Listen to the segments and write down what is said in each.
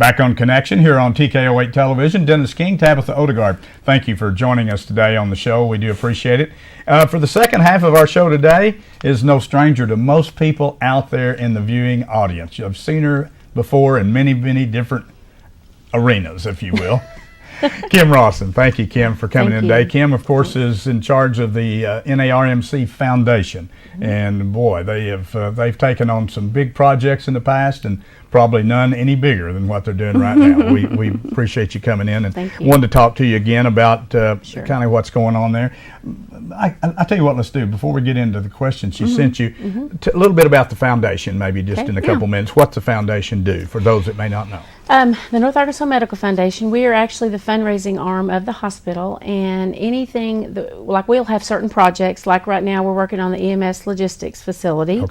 Back on Connection here on TKO8 Television. Dennis King, Tabitha Odegaard, thank you for joining us today on the show. We do appreciate it. For the second half of our show today is no stranger to most people out there in the viewing audience. You've seen her before in many, many different arenas, if you will. Kim Rawson. Thank you, Kim, for coming in today. Kim, of course, is in charge of the NARMC Foundation. And boy, they've taken on some big projects in the past, and probably none any bigger than what they're doing right now. We appreciate you coming in, and wanted to talk to you again about kind of what's going on there. I tell you what, let's do, before we get into the questions she sent you, a little bit about the foundation, maybe just in a couple minutes. What's the foundation do, for those that may not know? The North Arkansas Medical Foundation, we are actually the fundraising arm of the hospital, and anything, like we'll have certain projects, like right now we're working on the EMS logistics facility.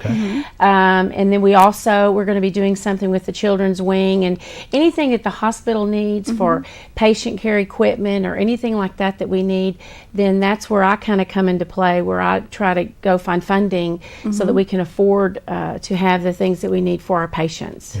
And then we're going to be doing something with the children's wing, and anything that the hospital needs for patient care equipment or anything like that that we need, then that's where I kind of come into play, where I try to go find funding so that we can afford to have the things that we need for our patients.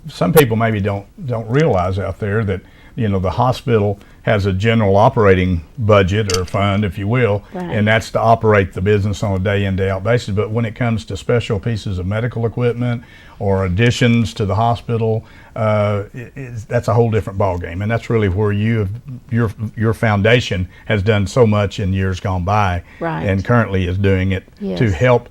Some people maybe don't realize out there that the hospital has a general operating budget or fund, if you will, and that's to operate the business on a day in, day out basis. But when it comes to special pieces of medical equipment or additions to the hospital, that's a whole different ballgame, and that's really where your foundation has done so much in years gone by, and currently is doing it to help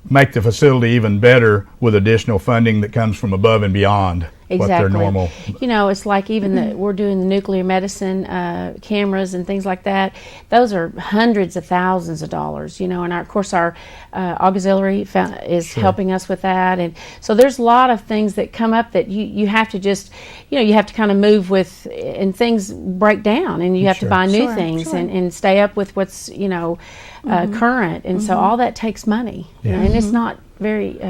make the facility even better with additional funding that comes from above and beyond what their normal. It's like even we're doing the nuclear medicine cameras and things like that. Those are hundreds of thousands of dollars, and of course our auxiliary is helping us with that. And so there's a lot of things that come up that you have to just, you have to kind of move with, and things break down, and you have to buy new things and stay up with what's, current. And so all that takes money, and it's not very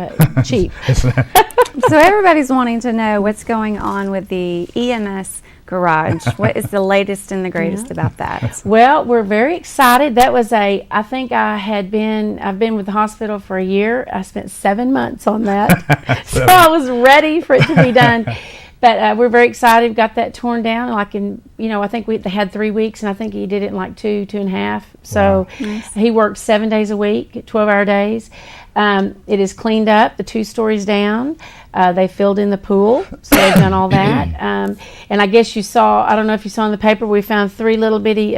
cheap. So everybody's wanting to know what's going on with the EMS garage. What is the latest and the greatest about that? Well, we're very excited. That was I've been with the hospital for a year. I spent 7 months on that. So I was ready for it to be done. But we're very excited. Got that torn down. Like I think they had 3 weeks, and I think he did it in like 2.5. So he worked 7 days a week, 12-hour days. It is cleaned up, the 2 stories down. They filled in the pool, so they've done all that. And I guess I don't know if you saw in the paper, we found 3 little bitty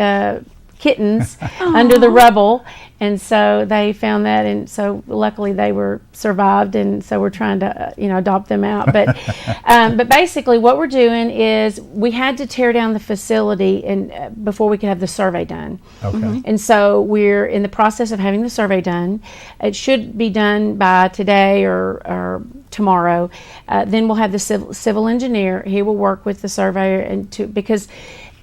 kittens under the rubble, and so they found that, and so luckily they were survived, and so we're trying to adopt them out. But basically what we're doing is we had to tear down the facility and before we could have the survey done. And so we're in the process of having the survey done. It should be done by today or tomorrow. Then we'll have the civil engineer. He will work with the surveyor because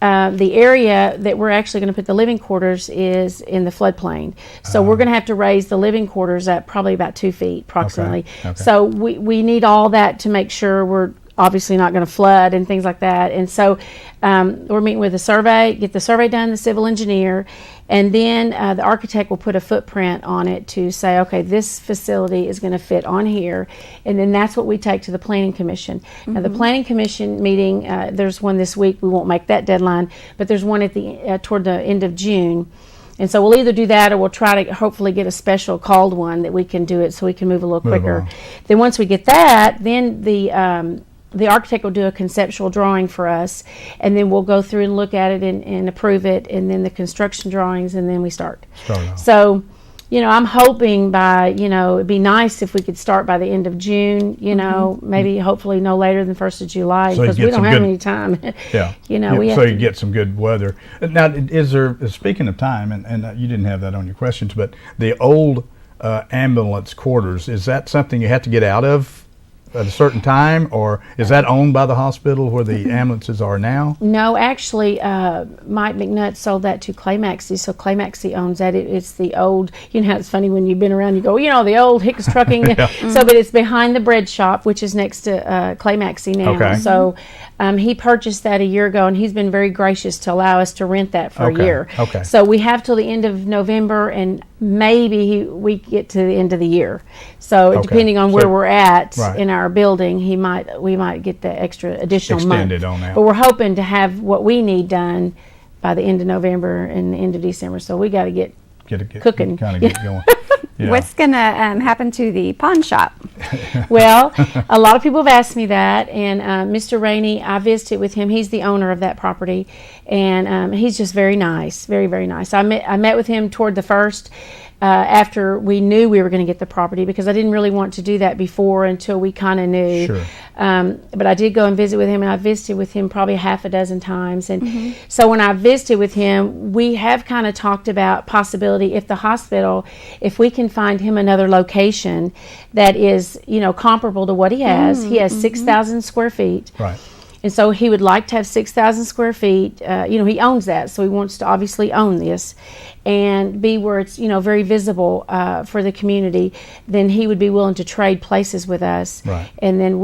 the area that we're actually going to put the living quarters is in the floodplain. So we're going to have to raise the living quarters up probably about 2 feet approximately. So we need all that to make sure we're obviously not going to flood and things like that. And so we're meeting with get the survey done, the civil engineer, and then the architect will put a footprint on it to say, okay, this facility is going to fit on here, and then that's what we take to the Planning Commission. Now the Planning Commission meeting, there's one this week. We won't make that deadline, but there's one at toward the end of June. And so we'll either do that, or we'll try to hopefully get a special called one that we can do it so we can move a little quicker. Then once we get that, then the architect will do a conceptual drawing for us, and then we'll go through and look at it and approve it, and then the construction drawings, and then we start. So, I'm hoping by, it'd be nice if we could start by the end of June, maybe hopefully no later than 1st of July, because we don't have any time. So you get some good weather. Now, is there, speaking of time, and you didn't have that on your questions, but the old ambulance quarters, is that something you have to get out of at a certain time, or is that owned by the hospital where the ambulances are now? No, actually, Mike McNutt sold that to Clay Maxey, so Clay Maxey owns that. It's the old, how it's funny when you've been around, you go, the old Hicks Trucking. So, but it's behind the bread shop, which is next to Clay Maxey now. So he purchased that a year ago, and he's been very gracious to allow us to rent that for a year. So we have till the end of November, and maybe we get to the end of the year. So Okay. depending on So- where we're at Right. in our building, we might get the extra additional Extended month. on that. But we're hoping to have what we need done by the end of November and the end of December. So we got to get cooking. Kind of get going. Yeah. What's going to happen to the pawn shop? Well, a lot of people have asked me that, and Mr. Rainey, I visited with him. He's the owner of that property, and he's just very nice, very, very nice. I met with him toward the first, after we knew we were going to get the property, because I didn't really want to do that before until we kind of knew. Sure. But I did go and visit with him, and I visited with him probably half a dozen times. And so when I visited with him, we have kind of talked about possibility if the hospital, if we can find him another location that is, comparable to what he has. He has 6,000 square feet. Right. And so he would like to have 6,000 square feet. He owns that, so he wants to obviously own this and be where it's, very visible for the community. Then he would be willing to trade places with us. Right. And then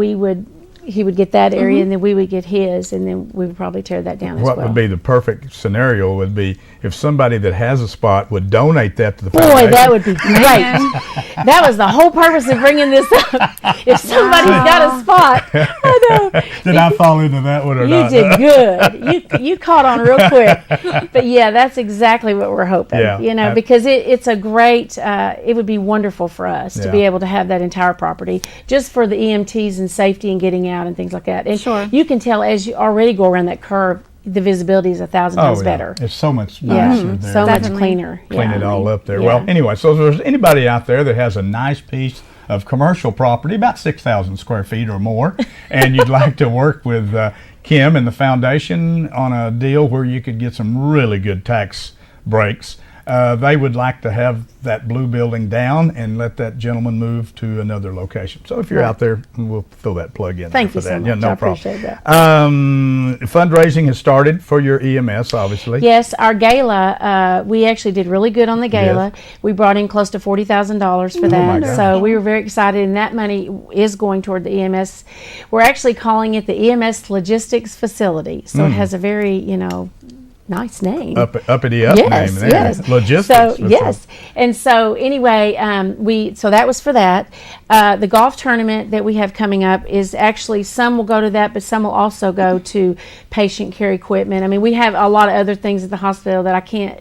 he would get that area, and then we would get his, and then we would probably tear that down as well. What would be the perfect scenario would be if somebody that has a spot would donate that to the Boy, foundation. that would be great. That was the whole purpose of bringing this up. If somebody's got a spot, I know. Did I fall into that one or You not? did good. You caught on real quick. But yeah, that's exactly what we're hoping. Yeah. Because it's a great. It would be wonderful for us to be Yeah. able to have that entire property, just for the EMTs and safety and getting out and things like that. And Sure. you can tell as you already go around that curve, the visibility is 1,000 times yeah. better. It's so much Yeah, nicer there. so much Definitely. cleaner. Clean Yeah. it all up there. Yeah. Well, anyway, so if there's anybody out there that has a nice piece of commercial property, about 6,000 square feet or more, and you'd like to work with Kim and the foundation on a deal where you could get some really good tax breaks, they would like to have that blue building down and let that gentleman move to another location. So if you're Right. out there, we'll throw that plug in Thank there you for so that. Yeah, much. no I problem. appreciate that. Fundraising has started for your EMS, obviously. Yes, our gala, we actually did really good on the gala. We brought in close to $40,000 for my that. gosh. So we were very excited, and that money is going toward the EMS. We're actually calling it the EMS Logistics Facility. So it has a very, nice name. Uppity up Yes, name there. yes. Logistics. So yes, and so anyway, so that was for that. The golf tournament that we have coming up is actually, some will go to that, but some will also go to patient care equipment. I mean, we have a lot of other things at the hospital that I can't,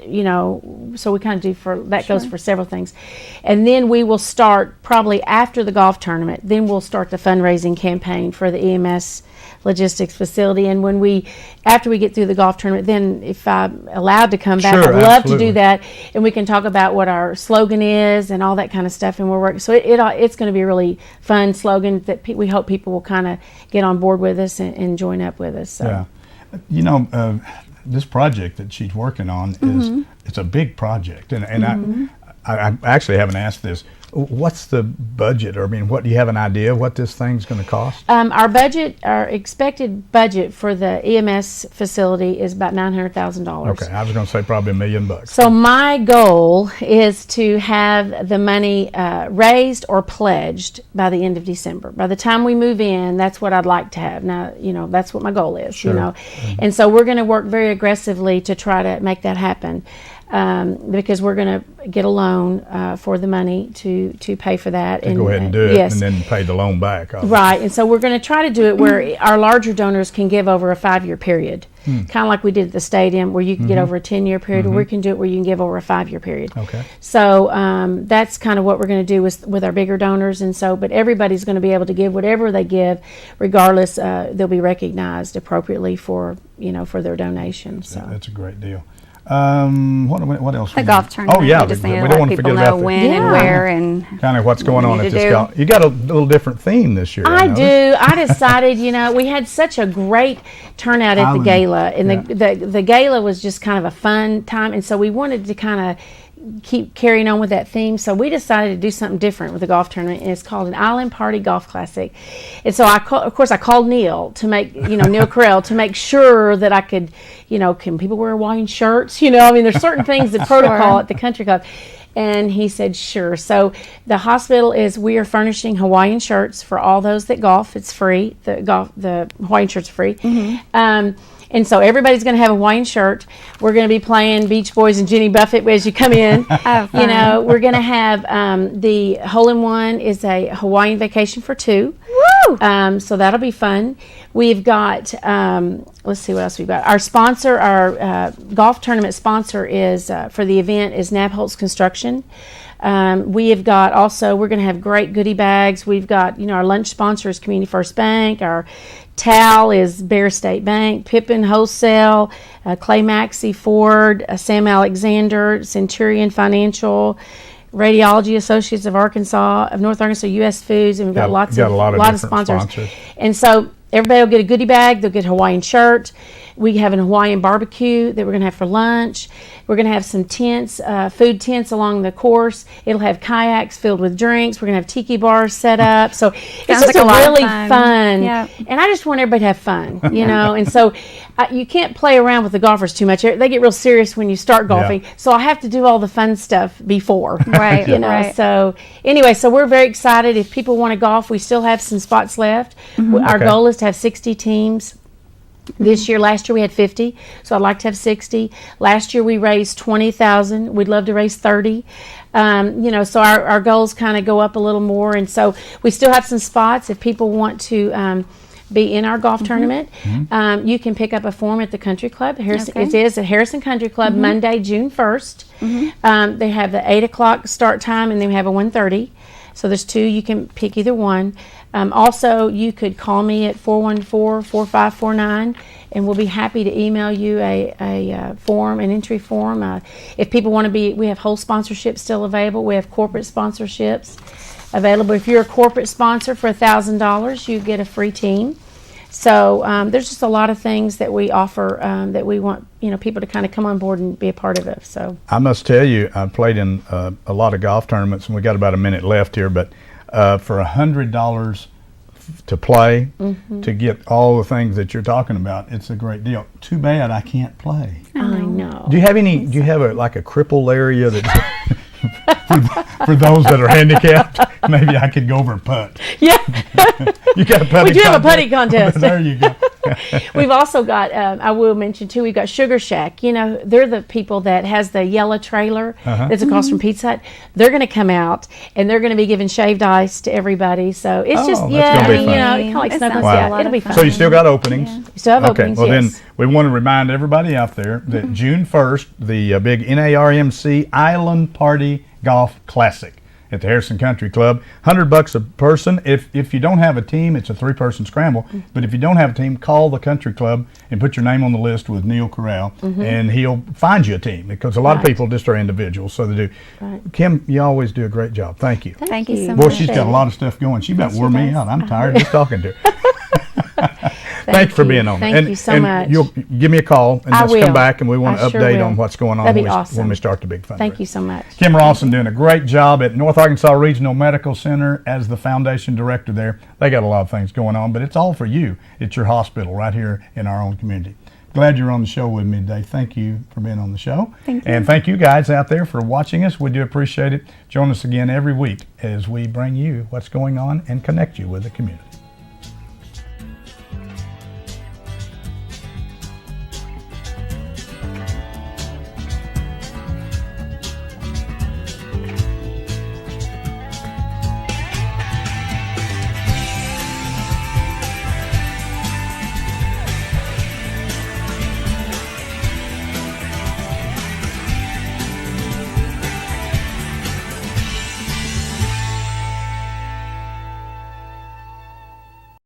so we kind of do goes for several things. And then we will start probably after the golf tournament. Then we'll start the fundraising campaign for the EMS Logistics Facility. And after we get through the golf tournament, then if I'm allowed to come back, Sure, I'd love absolutely. to do that, and we can talk about what our slogan is and all that kind of stuff. And we're working, so it's going to be a really fun slogan that we hope people will kind of get on board with us and join up with us. So. Yeah. This project that she's working on it's a big project, and I actually haven't asked this. What's the budget, or what do you have an idea what this thing's going to cost? Our expected budget for the EMS facility is about $900,000. Okay, I was going to say probably $1 million. So my goal is to have the money raised or pledged by the end of December. By the time we move in, that's what I'd like to have. Now, that's what my goal is, Sure. And so we're going to work very aggressively to try to make that happen. Because we're going to get a loan for the money to pay for that. Go ahead and do it, yes. and then pay the loan back. Obviously. Right, and so we're going to try to do it where our larger donors can give over a 5-year period, kind of like we did at the stadium, where you can get over a 10-year period, or we can do it where you can give over a 5-year period. Okay. So that's kind of what we're going to do with our bigger donors, and so, but everybody's going to be able to give whatever they give, regardless. They'll be recognized appropriately for their donation. So That's a great deal. What else? The golf tournament. Oh yeah, we just need to we don't let want to people forget know about when and where and kind of what's going what on we at need this to golf. You got a little different theme this year. I noticed. do. I decided, we had such a great turnout at the Island, gala, and yeah. the gala was just kind of a fun time, and so we wanted to kind of keep carrying on with that theme. So we decided to do something different with the golf tournament, and it's called an Island Party Golf Classic. And so I called Neil to make, Neil Carell, to make sure that I could, can people wear Hawaiian shirts? There's certain things, the protocol at the country club. And he said, sure. So the hospital we are furnishing Hawaiian shirts for all those that golf. It's free. The Hawaiian shirts are free. And so everybody's going to have a Hawaiian shirt. We're going to be playing Beach Boys and Jenny Buffett as you come in. You know, we're going to have the hole-in-one is a Hawaiian vacation for two. Woo! So that'll be fun. We've got, let's see what else we've got. Our sponsor, our golf tournament sponsor is, for the event, is Nabholz Construction. We have got also, we're going to have great goodie bags. We've got, you know, our lunch sponsor is Community First Bank. Our towel is Bear State Bank, Pippin Wholesale, Clay Maxey Ford, Sam Alexander, Centurion Financial, Radiology Associates of Arkansas, of North Arkansas, U.S. Foods, and we've got a lot of sponsors. And so everybody will get a goodie bag. They'll get a Hawaiian shirt. We have an Hawaiian barbecue that we're going to have for lunch. We're going to have some tents, food tents along the course. It'll have kayaks filled with drinks. We're going to have tiki bars set up. So it's just like a lot of really fun. Yeah. And I just want everybody to have fun, you know. And so you can't play around with the golfers too much. They get real serious when you start golfing. Yeah. So I have to do all the fun stuff before. Right. You know. Right. So anyway, so we're very excited. If people want to golf, we still have some spots left. Our goal is to have 60 teams. Last year we had 50, so I'd like to have 60. Last year we raised 20,000. We'd love to raise 30. You know, so our goals kind of go up a little more, and so we still have some spots if people want to be in our golf tournament. You can pick up a form at the Country Club. It is at Harrison Country Club, Monday, June 1st. They have the 8 o'clock start time, and then we have a 1:30. So there's two. You can pick either one. Also, you could call me at 414-4549, and we'll be happy to email you an entry form. If people want to be, we have whole sponsorships still available. We have corporate sponsorships available. If you're a corporate sponsor for $1,000, you get a free team. So there's just a lot of things that we offer that we want, you know, people to kind of come on board and be a part of it. So I must tell you, I played in a lot of golf tournaments, and we got about a minute left here, but for $100 to play, to get all the things that you're talking about, it's a great deal. Too bad I can't play. I know. Do you have any? Do you have like a crippled area that? For those that are handicapped, maybe I could go over and putt. Yeah. You got a putting We do have a contest. putting contest. There you go. We've also got, I will mention too, we've got Sugar Shack. You know, they're the people that has the yellow trailer that's across from Pizza Hut. They're going to come out, and they're going to be giving shaved ice to everybody. So it's just, that's yeah, gonna be I mean, fun. you know, kind of like It Snuggles. sounds Yeah, it'll be fun. So you still got openings? Yeah. You still have openings, well yes. then we want to remind everybody out there that June 1st, the big NARMC Island Party Golf Classic at the Harrison Country Club. $100 a person. If you don't have a team, it's a 3-person scramble. But if you don't have a team, call the country club and put your name on the list with Neil Corral, and he'll find you a team, because a lot of people just are individuals, so they do. Kim, you always do a great job. Thank you. Thank you so Boy, much. she's got a lot of stuff going. She about Yes, wore she me does. out. I'm tired just talking to her. Thanks for being on. Thank you so much. You'll give me a call, and I let's will. come back, and we want to I sure update will. on what's going on That'd be when awesome. we start the big fundraiser. Thank you so much. Kim Rawson doing a great job at North Arkansas Regional Medical Center as the foundation director there. They got a lot of things going on, but it's all for you. It's your hospital right here in our own community. Glad you're on the show with me today. Thank you for being on the show. Thank you. And thank you guys out there for watching us. We do appreciate it. Join us again every week as we bring you what's going on and connect you with the community.